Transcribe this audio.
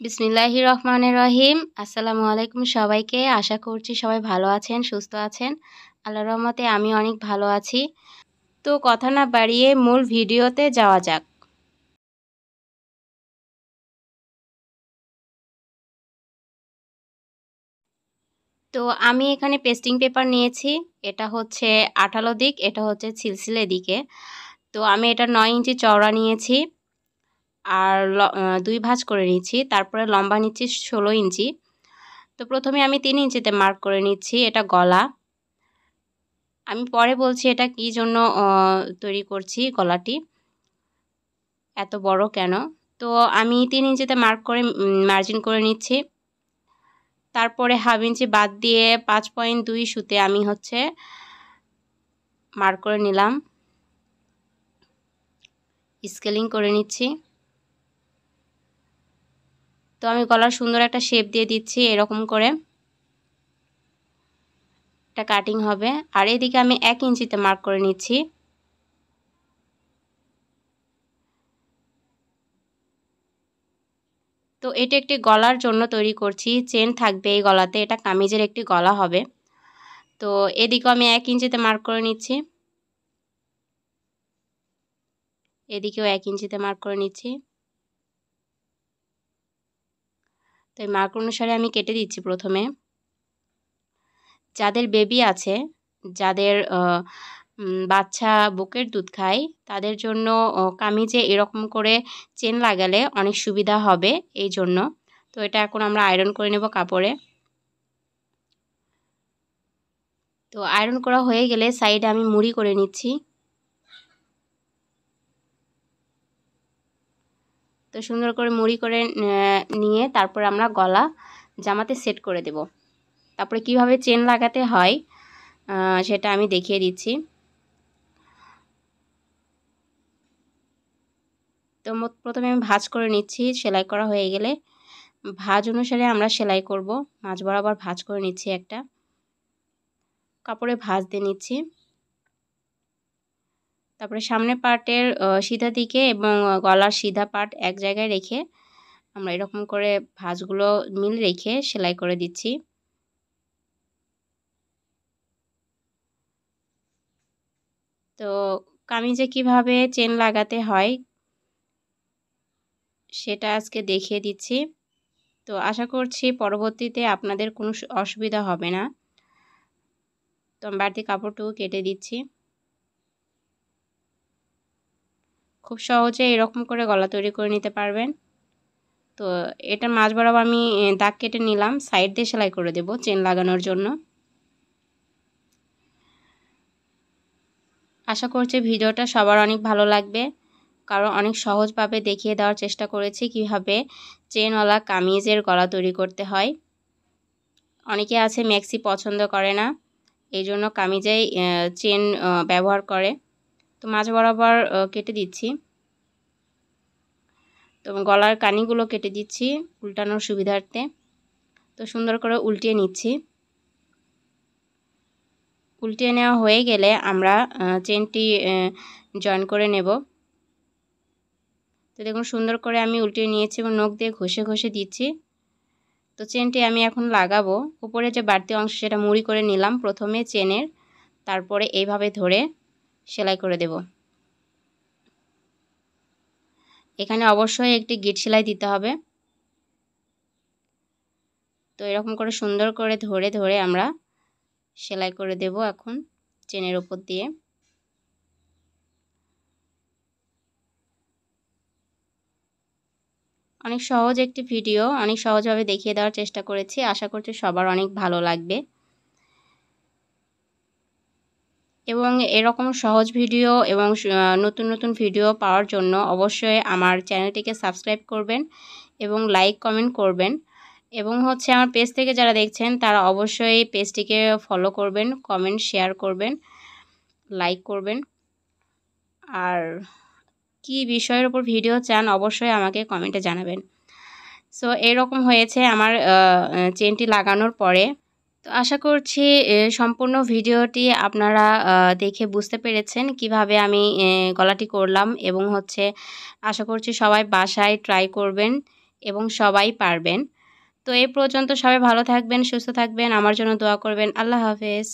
বিসমিল্লাহির রহমানির রহিম। আসসালামু আলাইকুম সবাইকে। আশা করছি সবাই ভালো আছেন, সুস্থ আছেন। আল্লাহর রহমতে আমি অনেক ভালো আছি। তো কথা না বাড়িয়ে মূল ভিডিওতে যাওয়া যাক। তো আমি এখানে পেস্টিং পেপার নিয়েছি। এটা হচ্ছে আঠালো দিক, এটা হচ্ছে ছিলছিলে দিকে। তো আমি এটা 9 ইঞ্চি চওড়া নিয়েছি আর 2 ভাঁজ করে নিচ্ছি। তারপরে লম্বা নিচ্ছি 16 ইঞ্চি। তো প্রথমে আমি 3 ইঞ্চিতে মার্ক করে নিচ্ছি, এটা গলা। আমি পরে বলছি এটা কী জন্য তৈরি করছি গলাটি, এত বড় কেন। তো আমি 3 ইঞ্চিতে মার্ক করে মার্জিন করে নিচ্ছি। তারপরে হাফ ইঞ্চি বাদ দিয়ে 5.2 সুতে আমি হচ্ছে মার্ক করে নিলাম, স্কেলিং করে নিচ্ছি। তো আমি গলার সুন্দর একটা শেপ দিয়ে দিচ্ছি এরকম করে, এটা কাটিং হবে। আর এদিকে আমি 1 ইঞ্চিতে মার্ক করে নিচ্ছি। তো এটা একটি গলার জন্য তৈরি করছি, চেন থাকবে এই গলাতে, এটা কামিজের একটি গলা হবে। তো এদিকেও আমি 1 ইঞ্চিতে মার্ক করে নিচ্ছি, এদিকেও 1 ইঞ্চিতে মার্ক করে নিচ্ছি। তো এই মার্ক অনুসারে আমি কেটে দিচ্ছি প্রথমে। যাদের বেবি আছে, যাদের বাচ্চা বুকের দুধ খায়, তাদের জন্য কামিজে এরকম করে চেন লাগালে অনেক সুবিধা হবে এই জন্য। তো এটা এখন আমরা আয়রন করে নেব কাপড়ে। তো আয়রন করা হয়ে গেলে সাইডে আমি মুড়ি করে নিচ্ছি। তো সুন্দর করে মুড়ি করে নিয়ে তারপর আমরা গলা জামাতে সেট করে দেব। তারপরে কিভাবে চেন লাগাতে হয় সেটা আমি দেখিয়ে দিচ্ছি। তো প্রথমে আমি ভাঁজ করে নিচ্ছি, সেলাই করা হয়ে গেলে ভাঁজ অনুসারে আমরা সেলাই করব। মাঝ বরাবর ভাঁজ করে নিচ্ছি, একটা কাপড়ে ভাঁজ দিয়ে নিচ্ছি। তারপরে সামনের পার্টের সিধা দিকে এবং গলার সিধা পার্ট এক জায়গায় রেখে আমরা এরকম করে ভাঁজগুলো মিল রেখে সেলাই করে দিচ্ছি। তো কামিজে কিভাবে চেন লাগাতে হয় সেটা আজকে দেখিয়ে দিচ্ছি। তো আশা করছি পরবর্তীতে আপনাদের কোনো অসুবিধা হবে না। তো আমি বাড়তি কাপড়টুকু কেটে দিচ্ছি। খুব সহজে এরকম করে গলা তৈরি করে নিতে পারবেন। তো এটা মাঝ বরাবর আমি দাগ কেটে নিলাম, সাইড দিয়ে সেলাই করে দেব চেন লাগানোর জন্য। আশা করছি ভিডিওটা সবার অনেক ভালো লাগবে, কারণ অনেক সহজভাবে দেখিয়ে দেওয়ার চেষ্টা করেছি কিভাবে চেনওয়ালা কামিজের গলা তৈরি করতে হয়। অনেকে আছে ম্যাক্সি পছন্দ করে না, এই জন্য কামিজেই চেন ব্যবহার করে। তো মাঝ বরাবর কেটে দিচ্ছি। তো গলার কানিগুলো কেটে দিচ্ছি উল্টানোর সুবিধার্থে। তো সুন্দর করে উল্টিয়ে নিচ্ছি। উল্টিয়ে নেওয়া হয়ে গেলে আমরা চেনটি জয়েন করে নেব। তো দেখুন সুন্দর করে আমি উল্টিয়ে নিয়েছি এবং নখ দিয়ে ঘষে ঘষে দিচ্ছি। তো চেনটি আমি এখন লাগাবো। উপরে যে বাড়তি অংশ সেটা মুড়ি করে নিলাম প্রথমে চেনের, তারপরে এইভাবে ধরে সেলাই করে দেব। এখানে অবশ্যই একটি গিট সেলাই দিতে হবে। তো এরকম করে সুন্দর করে ধরে ধরে আমরা সেলাই করে দেব এখন চেনের উপর দিয়ে। অনেক সহজ একটি ভিডিও, অনেক সহজভাবে দেখিয়ে দেওয়ার চেষ্টা করেছি। আশা করছি সবার অনেক ভালো লাগবে। এবং এরকম সহজ ভিডিও এবং নতুন নতুন ভিডিও পাওয়ার জন্য অবশ্যই আমার চ্যানেলটিকে সাবস্ক্রাইব করবেন এবং লাইক কমেন্ট করবেন। এবং হচ্ছে আমার পেজ থেকে যারা দেখছেন তারা অবশ্যই পেজটিকে ফলো করবেন, কমেন্ট শেয়ার করবেন, লাইক করবেন। আর কি বিষয়ের উপর ভিডিও চান অবশ্যই আমাকে কমেন্টে জানাবেন। সো এরকম হয়েছে আমার চেনটি লাগানোর পরে। তো আশা করছি সম্পূর্ণ ভিডিওটি আপনারা দেখে বুঝতে পেরেছেন কিভাবে আমি গলাটি করলাম, এবং হচ্ছে আশা করছি সবাই বাসায় ট্রাই করবেন এবং সবাই পারবেন। তো এই পর্যন্ত সবাই ভালো থাকবেন, সুস্থ থাকবেন, আমার জন্য দোয়া করবেন। আল্লাহ হাফেজ।